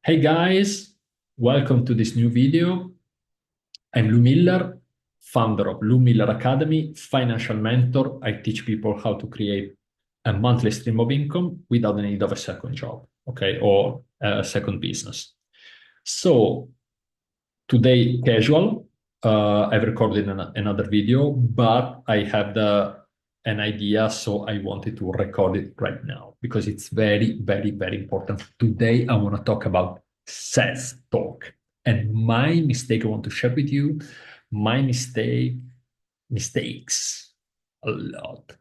Hey guys, welcome to this new video. I'm Lou Miller, founder of Lou Miller Academy, financial mentor. I teach people how to create a monthly stream of income without the need of a second job, okay, or a second business. So today, casual. I've recorded another video, but I had an idea, so I wanted to record it right now because it's very, very, very important. Today, I want to talk about self-talk and my mistake I want to share with you. My mistakes a lot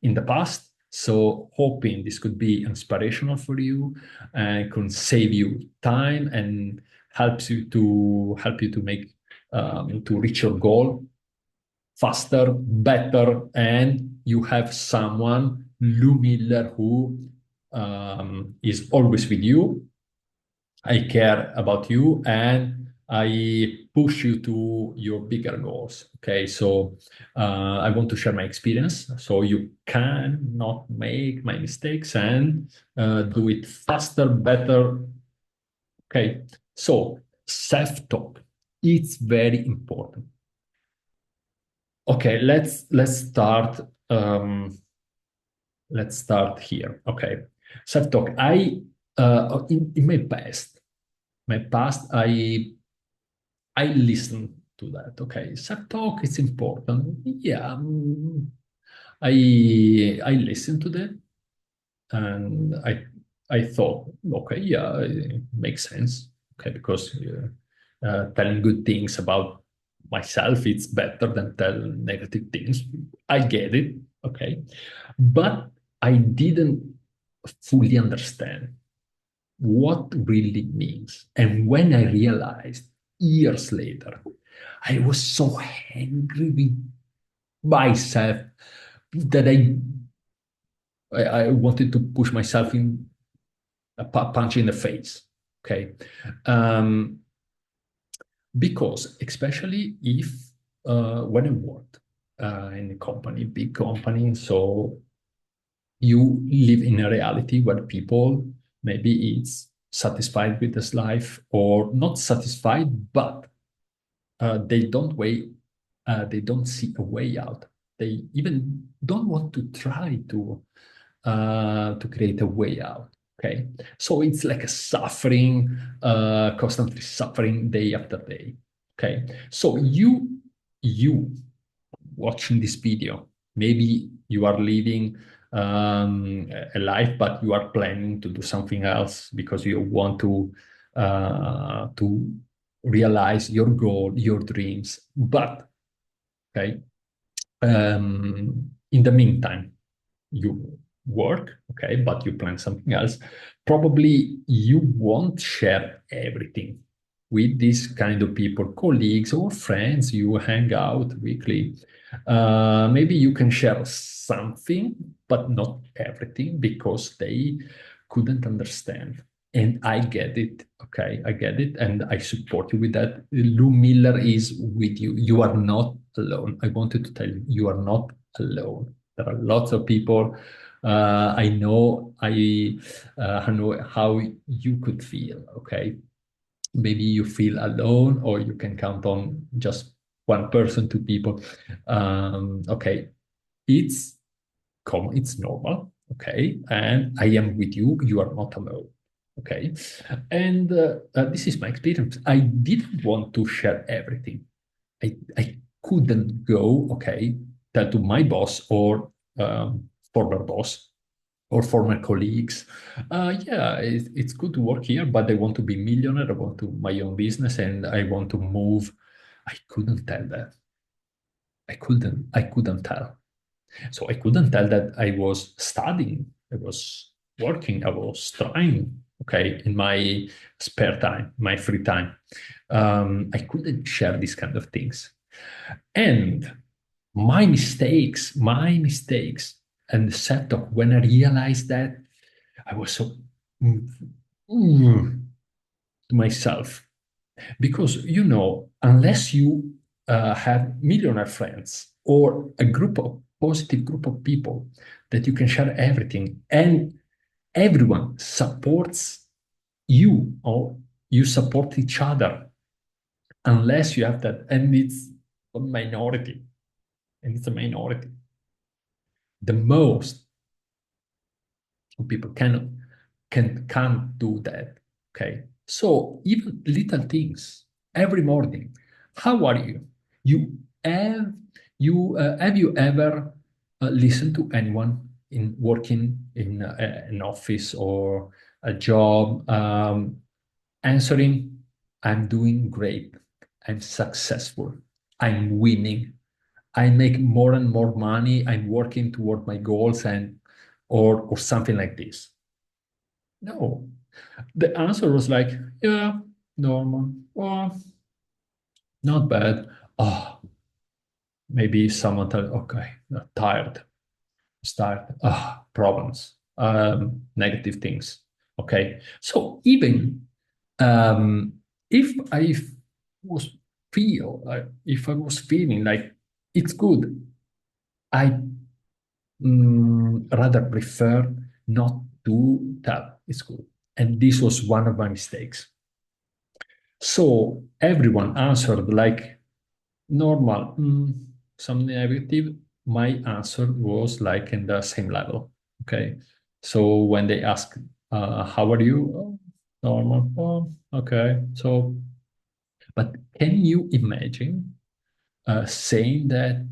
in the past. So hoping this could be inspirational for you and can save you time and help you to make to reach your goal faster, better, and you have someone, Lou Miller, who is always with you. I care about you and I push you to your bigger goals. Okay, so I want to share my experience so you cannot make my mistakes and do it faster, better. Okay, so self-talk, it's very important. Okay, let's start here. Okay, self-talk. In my past, I listen to that. Okay, self-talk is important. Yeah, I listen to that, and I thought, okay, yeah, it makes sense. Okay, because telling good things about myself it's better than tell negative things. I get it. Okay, but I didn't fully understand what really means. And when I realized years later, I was so angry with myself that I wanted to push myself in a punch in the face. Okay. Um, because especially if when I worked in a company, big company, so you live in a reality where people maybe it's satisfied with this life or not satisfied, but they don't see a way out. They even don't want to try to create a way out. Okay, so it's like a suffering, constantly suffering day after day. Okay, so you watching this video, maybe you are living a life, but you are planning to do something else because you want to realize your goal, your dreams. But okay, in the meantime, you work, okay, but you plan something else. Probably you won't share everything with these kind of people, colleagues or friends you hang out weekly. Maybe you can share something, but not everything because they couldn't understand. And I get it, okay? I get it, and I support you with that. Lou Miller is with you. You are not alone. I wanted to tell you, you are not alone. There are lots of people. I know how you could feel, okay? Maybe you feel alone, or you can count on just one person, two people. Okay, it's common, it's normal, okay? And I am with you. You are not alone, okay? And this is my experience. I didn't want to share everything. I couldn't go, okay, tell to my boss or former boss or former colleagues, yeah, it's good to work here, but I want to be millionaire. I want to my own business, and I want to move. I couldn't tell that. I couldn't tell. So I couldn't tell that I was studying, I was working, I was trying, okay, in my spare time, my free time. I couldn't share these kind of things. And my mistakes, and the setup, when I realized that, I was so mm, mm, to myself. Because, unless you have millionaire friends or a positive group of people that you can share everything and everyone supports you, or you support each other unless you have that, and it's a minority, and it's a minority. The most people can't do that. Okay, so even little things every morning. How are you? You have have you ever listened to anyone in working in an office or a job answering, "I'm doing great. I'm successful. I'm winning. I make more and more money. I'm working toward my goals," and or something like this. No, the answer was like, "Yeah, normal. Oh, not bad. Oh, maybe someone tell, okay, tired, start, problems, negative things." Okay, so even um, if I was if I was feeling like it's good, I rather prefer not to tell it's good. And this was one of my mistakes. So everyone answered like normal, some negative. My answer was like in the same level. Okay. So when they ask, how are you? "Oh, normal. Oh, okay. So, but can you imagine saying that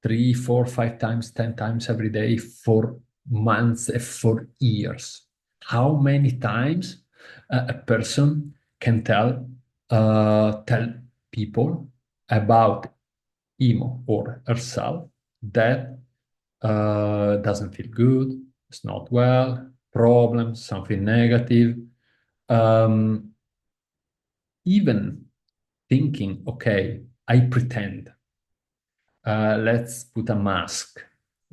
three, four, 5 times, 10 times every day for months, for years? How many times a person can tell people about him or herself that doesn't feel good, it's not well, problems, something negative, um, even thinking, okay, I pretend, let's put a mask,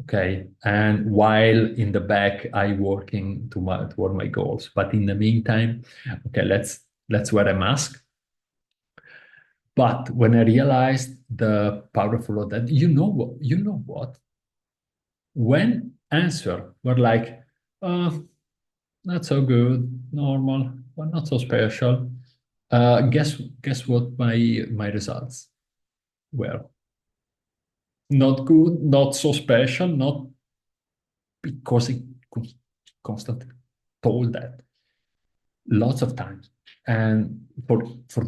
okay, and while in the back I working toward my goals, but in the meantime, okay, let's wear a mask. But when I realized the powerful of that, you know what, when answer were like, uh, not so good, normal, but not so special, guess what my results were? Not good, not so special, not because I constantly told that lots of times, and for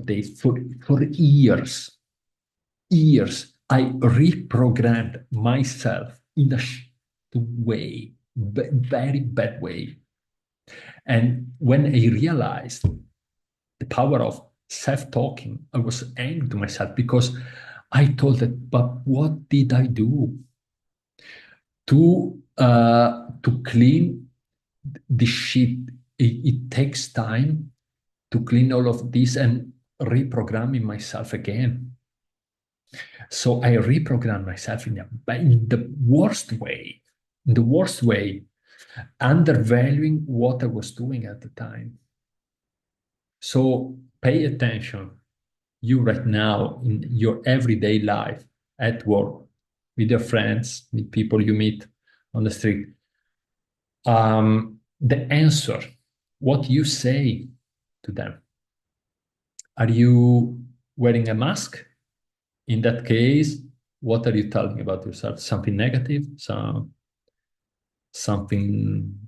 days, for years, I reprogrammed myself in a way, very bad way. And when I realized the power of self-talking, I was angry to myself because I told it, but what did I do to clean the shit? It takes time to clean all of this and reprogramming myself again. So I reprogrammed myself in the worst way, in the worst way, undervaluing what I was doing at the time. So pay attention, you right now in your everyday life, at work, with your friends, with people you meet on the street. The answer, what you say to them. Are you wearing a mask? In that case, what are you telling about yourself? Something negative? Something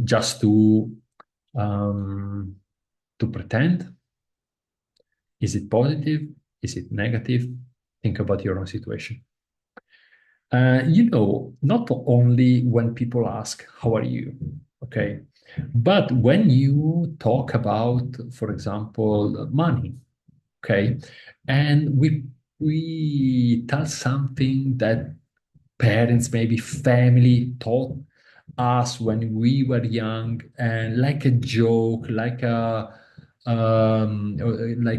just um, to pretend? Is it positive? Is it negative? Think about your own situation. Not only when people ask, how are you? Okay. But when you talk about, for example, money, okay, and we tell something that parents, maybe family taught us when we were young, and like a joke, like a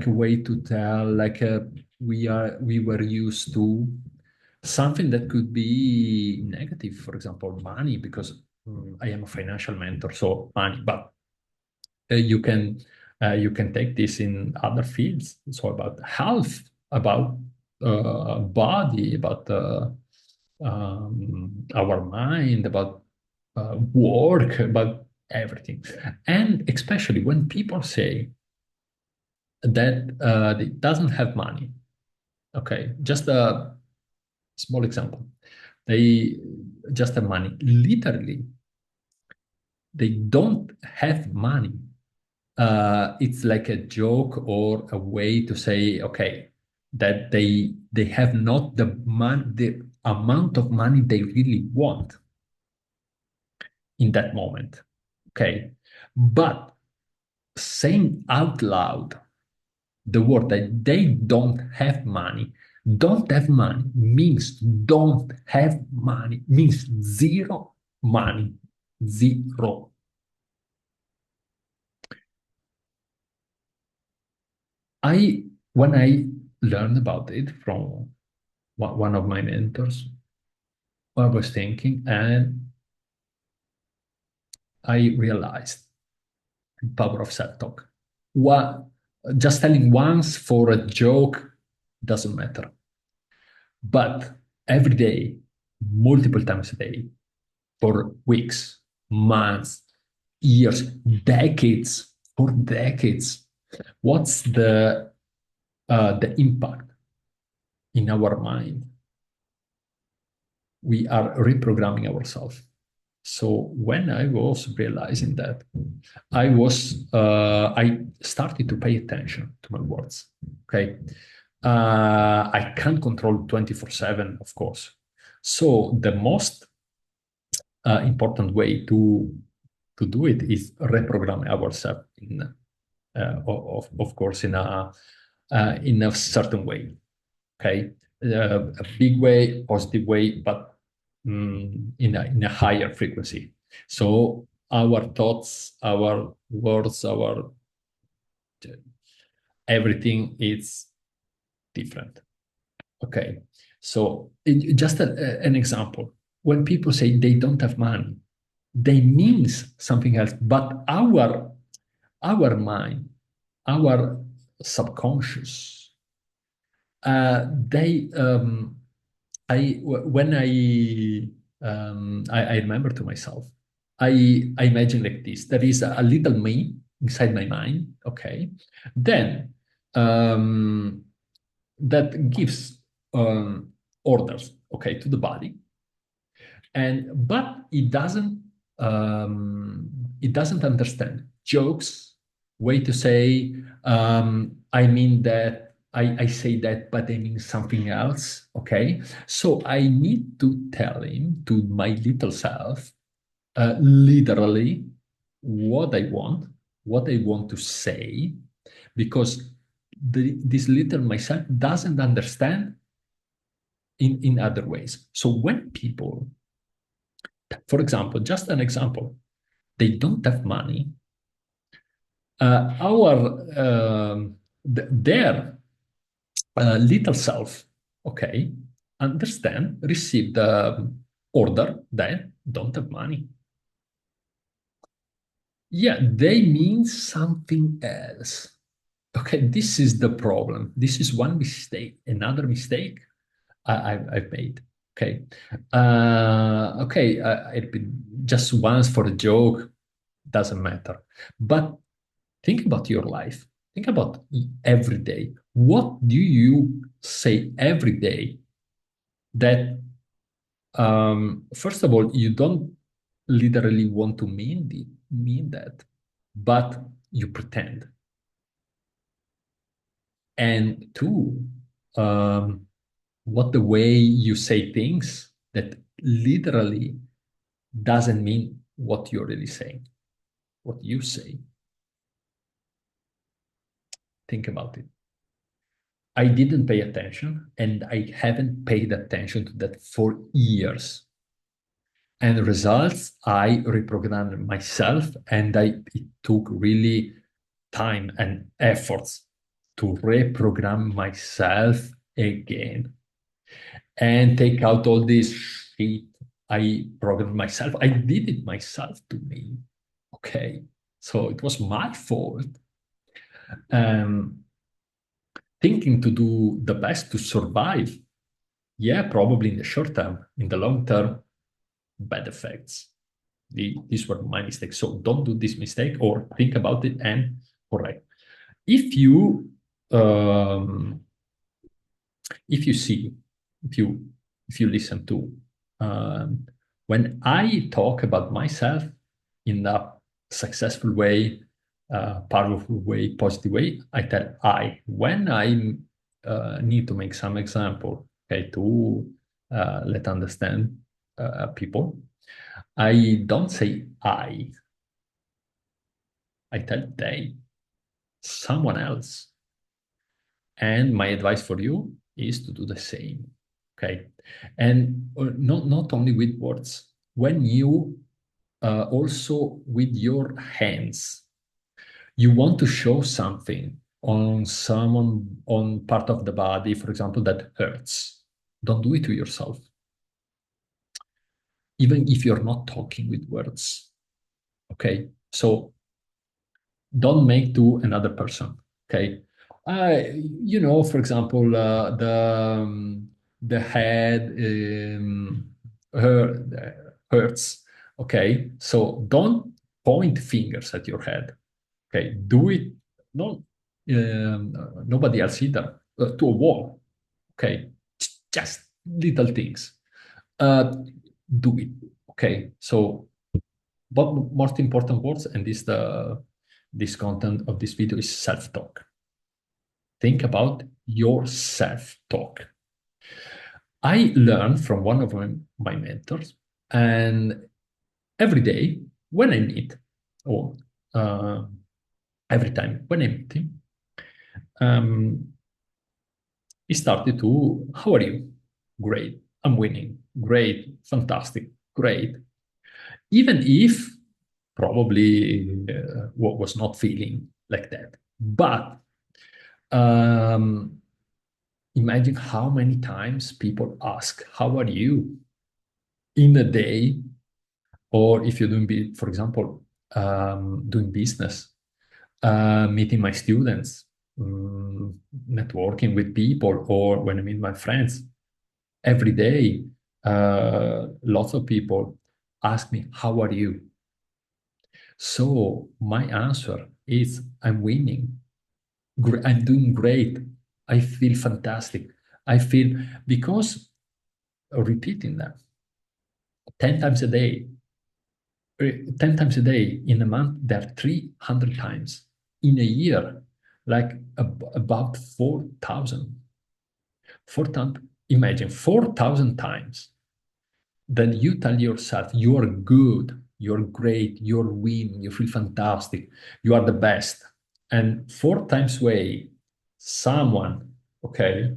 way to tell, we were used to something that could be negative, for example, money, because I am a financial mentor, so money, but uh, you can you can take this in other fields, so about health, about body, about our mind, about work, about everything. And especially when people say, that they doesn't have money. Okay, just a small example. They just have money. Literally, they don't have money. It's like a joke or a way to say, okay, that they have not the amount of money they really want in that moment. Okay, but saying out loud the word that they don't have money means don't have money, means zero money, zero. When I learned about it from one of my mentors, I was thinking and I realized the power of self-talk. What, just telling once for a joke doesn't matter. But every day, multiple times a day, for weeks, months, years, decades, for decades, what's the impact in our mind? We are reprogramming ourselves. So when I was realizing that, I started to pay attention to my words. Okay, I can't control 24/7, of course. So the most important way to do it is reprogram ourselves of course in a certain way. Okay, a big way, positive way, but in a higher frequency. So our thoughts, our words, our everything is different. Okay, so just an example. When people say they don't have money, they means something else. But our mind, our subconscious, they when I remember to myself, I imagine like this: there is a little me inside my mind. Okay, then that gives orders, okay, to the body, and but it doesn't understand jokes, way to say, I mean that I say that, but I mean something else. Okay, so I need to tell him, to my little self, literally what I want to say, because this little myself doesn't understand in other ways. So when people, for example, just an example, they don't have money, their little self, okay, understand, receive the order that don't have money. Yeah, they mean something else. Okay, this is the problem. This is one mistake. Another mistake I've made. Okay, okay. I repeat, just once for a joke doesn't matter. But think about your life. Think about every day. What do you say every day that, first of all, you don't literally want to mean that, but you pretend. And two, what the way you say things that literally doesn't mean what you're really saying, what you say. Think about it. I didn't pay attention, and I haven't paid attention to that for years. And the results, I reprogrammed myself, and it took really time and efforts to reprogram myself again and take out all this shit I programmed myself. I did it myself to me. Okay. So it was my fault. Um, Thinking to do the best to survive. Yeah, probably in the short term. In the long term, bad effects. These were my mistakes. So don't do this mistake, or think about it and correct. If you um, if you see, if you if you listen to, um, when I talk about myself in a successful way, powerful way, positive way, I tell I. When I need to make some example, okay, to let understand people, I don't say I tell they, someone else. And my advice for you is to do the same. Okay. And not only with words, when you also with your hands, you want to show something on someone, on part of the body, for example, that hurts. Don't do it to yourself. Even if you're not talking with words. Okay. So don't make to another person. Okay. For example, the head hurts. Okay, so don't point fingers at your head. Okay, do it. No, nobody else either. To a wall. Okay, just little things. Uh, do it. Okay, so but most important words, and this content of this video is self-talk. Think about your self-talk. I learned from one of my mentors, and every day when I meet, or uh, every time when I meet him, um, he started to, how are you? Great. I'm winning. Great. Fantastic. Great. Even if probably was not feeling like that. But um, imagine how many times people ask, how are you in a day? Or if you're doing, for example, doing business, meeting my students, networking with people, or when I meet my friends, every day, lots of people ask me, how are you? So my answer is, I'm winning. I'm doing great. I feel fantastic. I feel, because repeating that 10 times a day, 10 times a day in a month, there are 300 times. In a year, like about 4,000. 4,000, imagine 4,000 times. Then you tell yourself you are good, you're great, you're winning, you feel fantastic, you are the best. And 4 times way, someone, okay,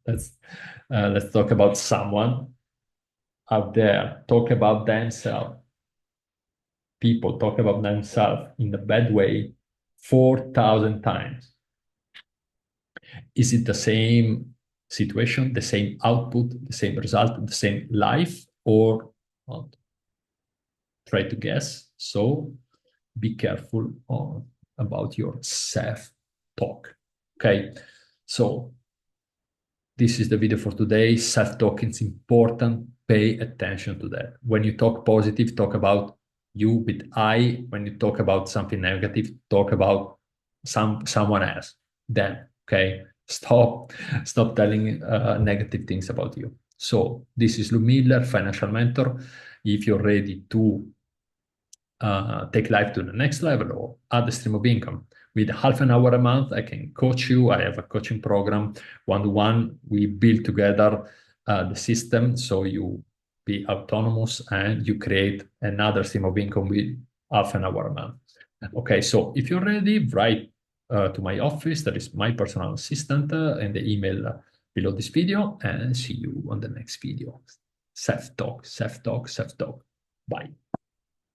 let's let's talk about someone out there, talk about themselves. People talk about themselves in a bad way 4,000 times. Is it the same situation, the same output, the same result, the same life, or not? Try to guess. So be careful about your self-talk. Okay, so this is the video for today. Self-talk is important. Pay attention to that. When you talk positive, talk about you with I. When you talk about something negative, talk about someone else. Then, okay, stop telling negative things about you. So this is Lou Miller, financial mentor. If you're ready to take life to the next level or add a stream of income. With half an hour a month, I can coach you. I have a coaching program, one-to-one. We build together the system so you be autonomous and you create another stream of income with half an hour a month. Okay, so if you're ready, write to my office. That is my personal assistant and the email below this video, and see you on the next video. Self-talk, self-talk, self-talk. Bye.